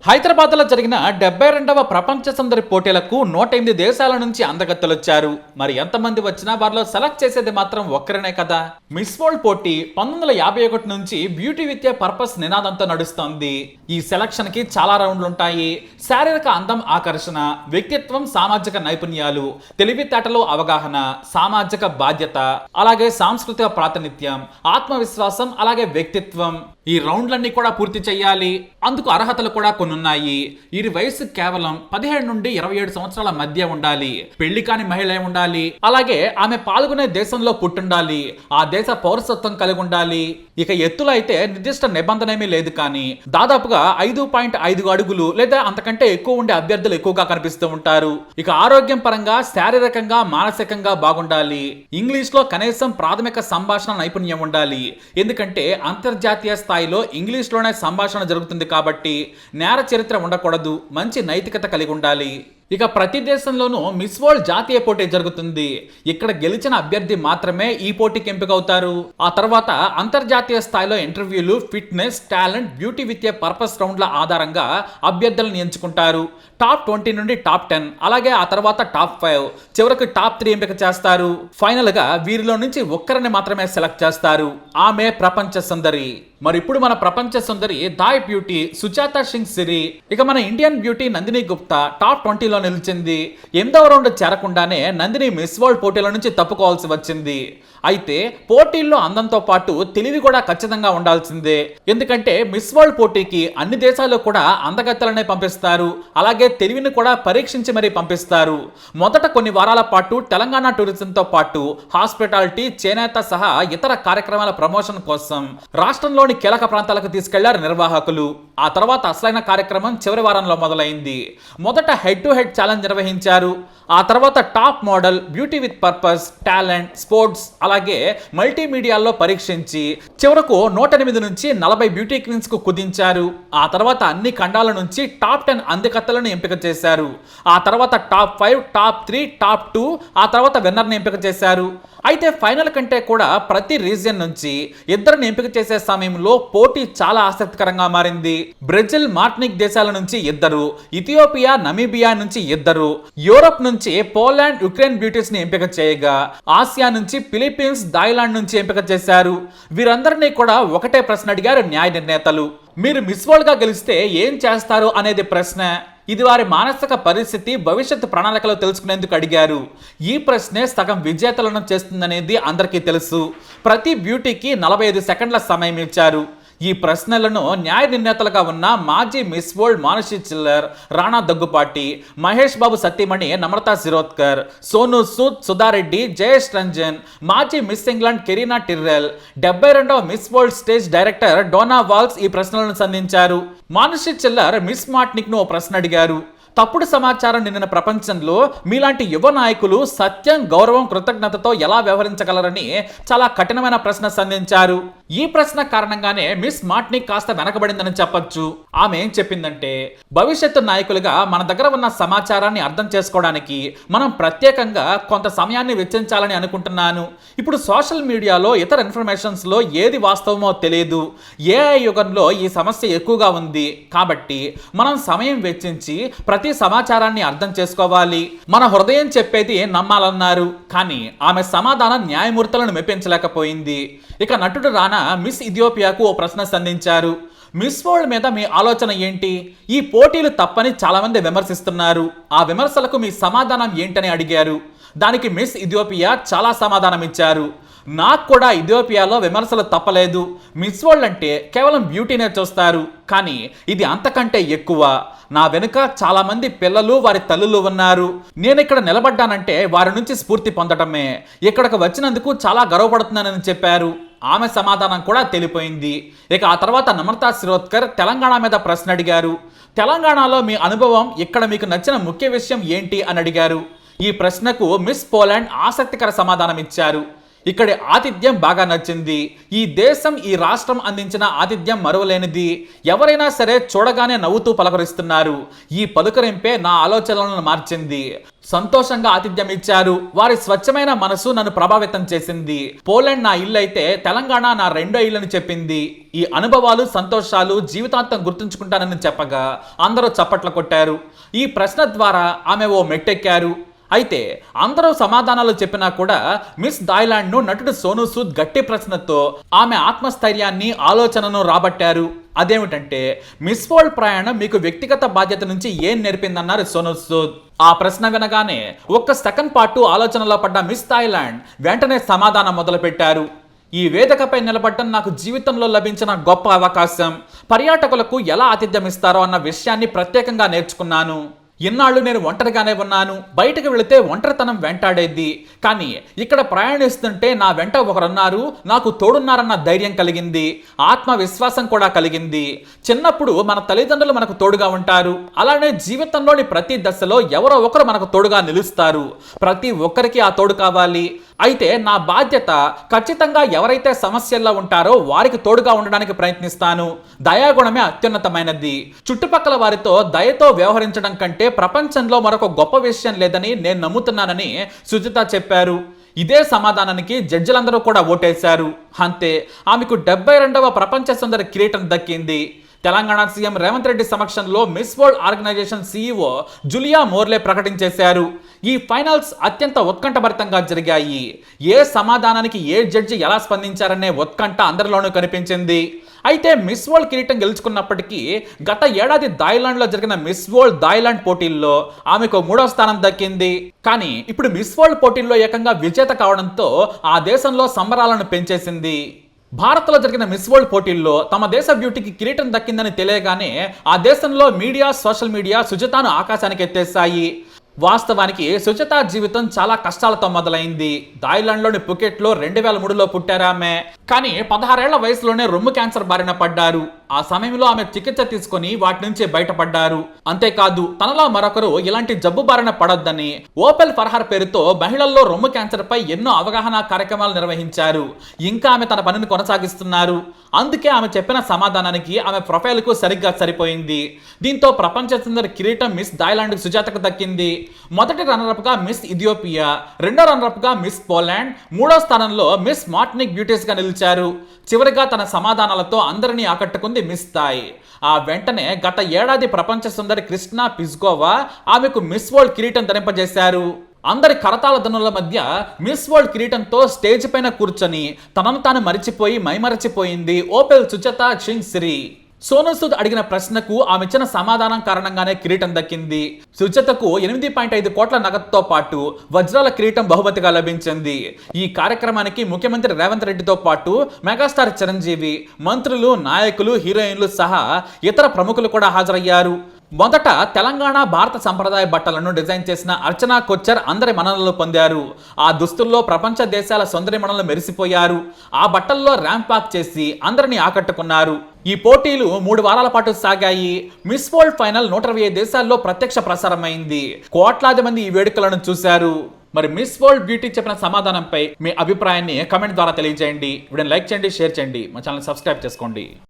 హైదరాబాద్లో జరిగిన 72వ ప్రపంచ సుందరి పోటీలకు 108 దేశాల నుంచి అందగత్తెలొచ్చారు. మరి ఎంతమంది వచ్చినా వారిలో సెలెక్ట్ చేసేది మాత్రం ఒక్కరినే కదా. మిస్ వరల్డ్ పోటీ 1951 నుంచి బ్యూటీ విత్ ఏ పర్పస్ నినాదంతో నడుస్తోంది. ఈ సెలక్షన్ కి చాలా రౌండ్లు ఉంటాయి. శారీరక అందం, ఆకర్షణ, వ్యక్తిత్వం, సామాజిక నైపుణ్యాలు, తెలివితేటలు, అవగాహన, సామాజిక బాధ్యత, అలాగే సాంస్కృతిక ప్రాతినిధ్యం, ఆత్మవిశ్వాసం, అలాగే వ్యక్తిత్వం. ఈ రౌండ్లన్నీ కూడా పూర్తి చేయాలి. అందుకు అర్హతలు కూడా కొన్ని ఉన్నాయి. వీరి వయసు కేవలం 17 నుండి 27 సంవత్సరాల మధ్య ఉండాలి. పెళ్లి కాని మహిళ ఉండాలి. అలాగే ఆమె పాల్గొనే దేశంలో పుట్టుండాలి. ఆ దేశ పౌరసత్వం కలిగి ఉండాలి. ఇక ఎత్తులో అయితే నిర్దిష్ట నిబంధన ఏమీ లేదు, కానీ దాదాపుగా 5.5 అడుగులు లేదా అంతకంటే ఎక్కువ ఉండే అభ్యర్థులు ఎక్కువగా కనిపిస్తూ ఉంటారు. ఇక ఆరోగ్యం పరంగా, శారీరకంగా, మానసికంగా బాగుండాలి. ఇంగ్లీష్ లో కనీసం ప్రాథమిక సంభాషణ నైపుణ్యం ఉండాలి. ఎందుకంటే అంతర్జాతీయ స్థాయిలో ఇంగ్లీష్ లోనే సంభాషణ జరుగుతుంది కాబట్టి నేర చరిత్ర ఉండకూడదు. మంచి నైతికత కలిగి ఉండాలి. ఇక ప్రతి దేశంలోనూ మిస్ వరల్డ్ జాతీయ పోటీ జరుగుతుంది. ఇక్కడ గెలిచిన అభ్యర్థి మాత్రమే ఈ పోటీకి ఎంపికవుతారు. ఆ తర్వాత అంతర్జాతీయ స్థాయిలో ఇంటర్వ్యూలు, fitness, talent, beauty with a purpose రౌండ్ల ఆధారంగా అభ్యర్థులను ఎంచుకుంటారు. టాప్ 20 నుండి టాప్ 10, అలాగే ఆ తర్వాత టాప్ 5, చివరికి టాప్ 3 ఎంపిక చేస్తారు. ఫైనల్ గా వీరిలో నుంచి ఒక్కరిని మాత్రమే సెలెక్ట్ చేస్తారు. ఆమె ప్రపంచ సుందరి. మరి ఇప్పుడు మన ప్రపంచ సుందరి Thai beauty Suchata Chuangsri. ఇక మన Indian beauty Nandini Gupta top 20లో నిలిచింది. 8వ రౌండ్ చేరకుండానే నందిని మిస్ వరల్డ్ పోటీల నుంచి తప్పుకోవాల్సి వచ్చింది. అయితే పోటీల్లో అందంతో పాటు తెలివి కూడా ఖచ్చితంగా ఉండాల్సిందే. ఎందుకంటే మిస్ వరల్డ్ పోటీకి అన్ని దేశాలు కూడా అందగత్తెలనే పంపిస్తారు. అలాగే తెలివిని కూడా పరీక్షించి మరీ పంపిస్తారు. మొదట కొన్ని వారాల పాటు తెలంగాణ టూరిజంతో పాటు హాస్పిటాలిటీ, చేనేత సహా ఇతర కార్యక్రమాల ప్రమోషన్ కోసం రాష్ట్రంలోని కీలక ప్రాంతాలకు తీసుకెళ్లారు నిర్వాహకులు. ఆ తర్వాత అసలైన కార్యక్రమం చివరి వారంలో మొదలైంది. మొదట హెడ్ టు హెడ్ ఛాలెంజ్ నిర్వహించారు. ఆ తర్వాత top model, beauty with purpose, talent, sports, అలాగే మల్టీమీడియాల్లో పరీక్షించి చివరకు 108 నుంచి 40 బ్యూటీ క్వీన్స్ కు కుదించారు. ఆ తర్వాత అన్ని ఖండాల నుంచి టాప్ 10 అందకత్తెలను ఎంపిక చేశారు. ఆ తర్వాత టాప్ 5, టాప్ 3, టాప్ 2, ఆ తర్వాత విన్నర్ని ఎంపిక చేశారు. అయితే ఫైనల్ కంటే కూడా ప్రతి రీజియన్ నుంచి ఇద్దరిని ఎంపిక చేసే సమయంలో పోటీ చాలా ఆసక్తికరంగా మారింది. బ్రెజిల్, మార్టినిక్ దేశాల నుంచి 2, ఇథియోపియా, నమీబియా నుంచి 2, యూరోప్ నుంచి పోలాండ్, యుక్రెయిన్ బ్యూటీస్ ని ఎంపిక చేయగా ఆసియా నుంచి ఫిలిప్పీన్స్, థాయిలాండ్ నుంచి ఎంపిక చేశారు. వీరందరినీ కూడా ఒకటే ప్రశ్న అడిగారు న్యాయ నిర్ణేతలు. మీరు మిస్ వరల్డ్ గా గెలిస్తే ఏం చేస్తారు అనేది ప్రశ్న. ఇది వారి మానసిక పరిస్థితి, భవిష్యత్తు ప్రణాళికలో తెలుసుకునేందుకు అడిగారు. ఈ ప్రశ్నే సగం విజేతలను చేస్తుందనేది అందరికీ తెలుసు. ప్రతి బ్యూటీకి 45 సెకండ్ల సమయం ఇచ్చారు. ఈ ప్రశ్నలను న్యాయ నిర్ణేతలుగా ఉన్న మాజీ మిస్ వరల్డ్ మానుషి చిల్లర్, రాణా దగ్గుపాటి, మహేష్ బాబు సతీమణి నమ్రతా శిరోద్కర్, సోను సూద్, సుధారెడ్డి, జయేష్ రంజన్, మాజీ మిస్ ఇంగ్లాండ్ కెరీనా టిర్రెల్, 72వ Miss World stage director Donna Walsh ఈ ప్రశ్నలను సంధించారు. మానుషి చిల్లర్ మిస్ మార్టినిక్ ను ఓ ప్రశ్న అడిగారు. తప్పుడు సమాచారం నిండిన ప్రపంచంలో మీలాంటి యువ నాయకులు సత్యం, గౌరవం, కృతజ్ఞతతో ఎలా వ్యవహరించగలరని చాలా కఠినమైన ప్రశ్న సంధించారు. ఈ ప్రశ్న కారణంగానే మిస్ మార్టినిక్ కాస్త వెనకబడిందని చెప్పొచ్చు. ఆమె ఏం చెప్పిందంటే, భవిష్యత్తు నాయకులుగా మన దగ్గర ఉన్న సమాచారాన్ని అర్థం చేసుకోవడానికి మనం ప్రత్యేకంగా కొంత సమయాన్ని వెచ్చించాలని అనుకుంటున్నాను. ఇప్పుడు సోషల్ మీడియాలో, ఇతర ఇన్ఫర్మేషన్స్ లో ఏది వాస్తవమో తెలియదు. ఏఐ యుగంలో ఈ సమస్య ఎక్కువగా ఉంది. కాబట్టి మనం సమయం వెచ్చించి ప్రతి సమాచారాన్ని అర్థం చేసుకోవాలి. మన హృదయం చెప్పేది నమ్మాలన్నారు. కానీ ఆమె సమాధానం న్యాయమూర్తులను మెప్పించలేకపోయింది. ఇక నటుడు రానా మిస్ ఇథియోపియాకు ఓ ప్రశ్న సంధించారు. మిస్ వరల్డ్ మీద మీ ఆలోచన ఏంటి? ఈ పోటీలు తప్పని చాలా మంది విమర్శిస్తున్నారు. ఆ విమర్శలకు మీ సమాధానం ఏంటని అడిగారు. దానికి మిస్ ఇథియోపియా చాలా సమాధానం ఇచ్చారు. నాకు కూడా ఇథియోపియాలో విమర్శలు తప్పలేదు. మిస్ వరల్డ్ అంటే కేవలం బ్యూటీనే చూస్తారు, కానీ ఇది అంతకంటే ఎక్కువ. నా వెనుక చాలా మంది పిల్లలు, వారి తల్లులు ఉన్నారు. నేను ఇక్కడ నిలబడ్డానంటే వారి నుంచి స్ఫూర్తి పొందటమే. ఇక్కడికి వచ్చినందుకు చాలా గర్వపడుతున్నానని చెప్పారు. ఆమె సమాధానం కూడా తెలిపోయింది. ఇక ఆ తర్వాత నమ్రతా శిరోద్కర్ తెలంగాణ మీద ప్రశ్న అడిగారు. తెలంగాణలో మీ అనుభవం, ఇక్కడ మీకు నచ్చిన ముఖ్య విషయం ఏంటి అని అడిగారు. ఈ ప్రశ్నకు మిస్ పోలాండ్ ఆసక్తికర సమాధానం ఇచ్చారు. ఇక్కడి ఆతిథ్యం బాగా నచ్చింది. ఈ దేశం, ఈ రాష్ట్రం అందించిన ఆతిథ్యం మరువలేనిది. ఎవరైనా సరే చూడగానే నవ్వుతూ పలకరిస్తున్నారు. ఈ పలుకరింపే నా ఆలోచనలను మార్చింది. సంతోషంగా ఆతిథ్యం ఇచ్చారు. వారి స్వచ్ఛమైన మనసు నన్ను ప్రభావితం చేసింది. పోలాండ్ నా ఇల్లు అయితే తెలంగాణ నా రెండో ఇల్లు అని చెప్పింది. ఈ అనుభవాలు, సంతోషాలు జీవితాంతం గుర్తుంచుకుంటానని చెప్పగా అందరూ చప్పట్లు కొట్టారు. ఈ ప్రశ్న ద్వారా ఆమె ఓ మెట్టెక్కారు. అయితే అందరూ సమాధానాలు చెప్పినా కూడా మిస్ థాయిలాండ్ను నటుడు సోనూ సూద్ గట్టి ప్రశ్నతో ఆమె ఆత్మస్థైర్యాన్ని, ఆలోచనను రాబట్టారు. అదేమిటంటే, మిస్ వరల్డ్ ప్రయాణం మీకు వ్యక్తిగత బాధ్యత నుంచి ఏం నేర్పిందన్నారు సోనూ సూద్. ఆ ప్రశ్న వినగానే ఒక్క సెకండ్ పాటు ఆలోచనలో పడ్డ మిస్ థాయిలాండ్ వెంటనే సమాధానం మొదలుపెట్టారు. ఈ వేదికపై నిలబడటం నాకు జీవితంలో లభించిన గొప్ప అవకాశం. పర్యాటకులకు ఎలా ఆతిథ్యం ఇస్తారో అన్న విషయాన్ని ప్రత్యేకంగా నేర్చుకున్నాను. ఇన్నాళ్ళు నేను ఒంటరిగానే ఉన్నాను. బయటకు వెళితే ఒంటరితనం వెంటాడేది. కానీ ఇక్కడ ప్రయాణిస్తుంటే నా వెంట ఒకరున్నారు, నాకు తోడున్నారన్న ధైర్యం కలిగింది. ఆత్మవిశ్వాసం కూడా కలిగింది. చిన్నప్పుడు మన తల్లిదండ్రులు మనకు తోడుగా ఉంటారు. అలానే జీవితంలోని ప్రతి దశలో ఎవరో ఒకరు మనకు తోడుగా నిలుస్తారు. ప్రతి ఒక్కరికి ఆ తోడు కావాలి. అయితే నా బాధ్యత ఖచ్చితంగా ఎవరైతే సమస్యల్లో ఉంటారో వారికి తోడుగా ఉండడానికి ప్రయత్నిస్తాను. దయాగుణమే అత్యున్నతమైనది. చుట్టుపక్కల వారితో దయతో వ్యవహరించడం కంటే ప్రపంచంలో మరొక గొప్ప విషయం లేదని నేను నమ్ముతున్నానని సుజిత చెప్పారు. ఇదే సమాధానానికి జడ్జిలందరూ కూడా ఓటేశారు. అంతే, ఆమెకు 72వ ప్రపంచ సుందరి కిరీటం దక్కింది. తెలంగాణ సీఎం రేవంత్ రెడ్డి సమక్షంలో మిస్ వరల్డ్ ఆర్గనైజేషన్ సీఈఓ జులియా మోర్లే ప్రకటించేశారు. ఈ ఫైనల్స్ అత్యంత ఉత్కంఠభరితంగా జరిగాయి. ఏ సమాధానానికి ఏ జడ్జి ఎలా స్పందించారనే ఉత్కంఠ అందరిలోనూ కనిపించింది. అయితే మిస్ వరల్డ్ కిరీటం గెలుచుకున్నప్పటికీ గత ఏడాది థాయిలాండ్లో జరిగిన మిస్ వరల్డ్ థాయిలాండ్ పోటీల్లో ఆమెకు 3వ స్థానం దక్కింది. కానీ ఇప్పుడు మిస్ వరల్డ్ పోటీల్లో ఏకంగా విజేత కావడంతో ఆ దేశంలో సంబరాలను పెంచేసింది. భారత్లో జరిగిన మిస్ వరల్డ్ పోటీల్లో తమ దేశ బ్యూటీకి కిరీటం దక్కిందని తెలియగానే ఆ దేశంలో మీడియా, సోషల్ మీడియా సుజితను ఆకాశానికి ఎత్తేశాయి. వాస్తవానికి సుజిత జీవితం చాలా కష్టాలతో మొదలైంది. థాయిలాండ్లోని పుకెట్లో 2003లో పుట్టారామె. కానీ 16 ఏళ్ల వయసులోనే రొమ్ము క్యాన్సర్ బారిన పడ్డారు. ఆ సమయంలో ఆమె చికిత్స తీసుకుని వాటి నుంచి బయటపడ్డారు. అంతేకాదు, తనలో మరొకరు ఇలాంటి జబ్బు బారిన పడొద్దని ఓపెల్ ఫర్హార్ పేరుతో మహిళల్లో రొమ్ము క్యాన్సర్ పై ఎన్నో అవగాహన కార్యక్రమాలు నిర్వహించారు. ఇంకా ఆమె తన పనిని కొనసాగిస్తున్నారు. అందుకే ఆమె చెప్పిన సమాధానానికి ఆమె ప్రొఫైల్కు సరిగ్గా సరిపోయింది. దీంతో ప్రపంచ సుందరి కిరీటం మిస్ థాయిలాండ్ సుజాతకు దక్కింది. మొదటి రన్నరప్ గా మిస్ ఇథియోపియా, రెండో రన్నరప్ గా మిస్ పోలాండ్, 3వ స్థానంలో మిస్ మార్టినిక్ బ్యూటీస్ గా నిలిచారు. చివరిగా తన సమాధానాలతో అందరినీ ఆకట్టుకుంది మిస్ థాయ్. ఆ వెంటనే గత ఏడాది ప్రపంచ సుందరి క్రిస్టినా పిస్కోవా ఆమెకు మిస్ వరల్డ్ కిరీటం ధరింపజేశారు. అందరి కరతాళ ధనుల మధ్య మిస్ వరల్డ్ కిరీటంతో స్టేజ్ పైన కూర్చొని తనను తాను మరిచిపోయి మైమరచిపోయింది ఓపెల్ సుజాత చింగ్ సిరి. సోనూ సూద్ అడిగిన ప్రశ్నకు ఆమె ఇచ్చిన సమాధానం కారణంగానే కిరీటం దక్కింది. సుజాతకు 8.5 కోట్ల నగదుతో పాటు వజ్రాల కిరీటం బహుమతిగా లభించింది. ఈ కార్యక్రమానికి ముఖ్యమంత్రి రేవంత్ రెడ్డితో పాటు మెగాస్టార్ చిరంజీవి, మంత్రులు, నాయకులు, హీరోయిన్లు సహా ఇతర ప్రముఖులు కూడా హాజరయ్యారు. మొదట తెలంగాణ, భారత సంప్రదాయ బట్టలను డిజైన్ చేసిన అర్చనా కొచ్చర్ అందరి మన్ననలు పొందారు. ఆ దుస్తుల్లో ప్రపంచ దేశాల సౌందర్యమణులు మెరిసిపోయారు. ఆ బట్టల్లో ర్యాంప్ వాక్ చేసి అందరినీ ఆకట్టుకున్నారు. ఈ పోటీలు 3 వారాల పాటు సాగాయి. మిస్ వరల్డ్ ఫైనల్ 125 దేశాల్లో ప్రత్యక్ష ప్రసారమైంది. కోట్లాది మంది ఈ వేడుకలను చూశారు. మరి మిస్ వరల్డ్ బ్యూటీ చెప్పిన సమాధానంపై మీ అభిప్రాయాన్ని కమెంట్ ద్వారా తెలియజేయండి. వీడియోని లైక్ చేయండి, షేర్ చేయండి, మా ఛానల్ సబ్స్క్రైబ్ చేసుకోండి.